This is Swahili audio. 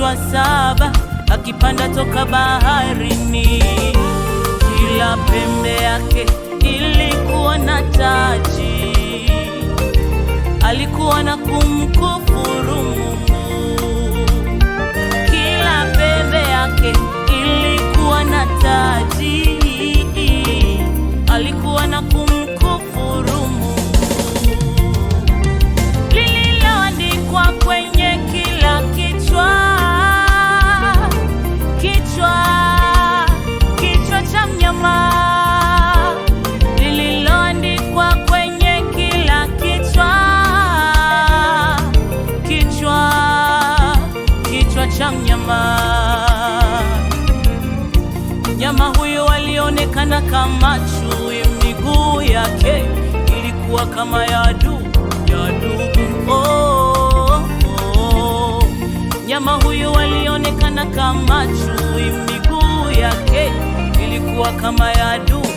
vichwa 7 akipanda toka baharini. Kila pembe yake ilikuwa na taji, alikuwa na kumkufuru Mungu. Kila pembe yake ilikuwa na taji, alikuwa na kumkufuru Mungu. Lililoandikwa kwenye kila kichwa cha mnyama, lililoandikwa kwenye kila kichwa cha mnyama. Mnyama huyo alionekana kama chui, miguu yake ilikuwa kama ya dubu. Mnyama huyo alionekana kama chui, miguu yake ilikuwa kama ya dubu.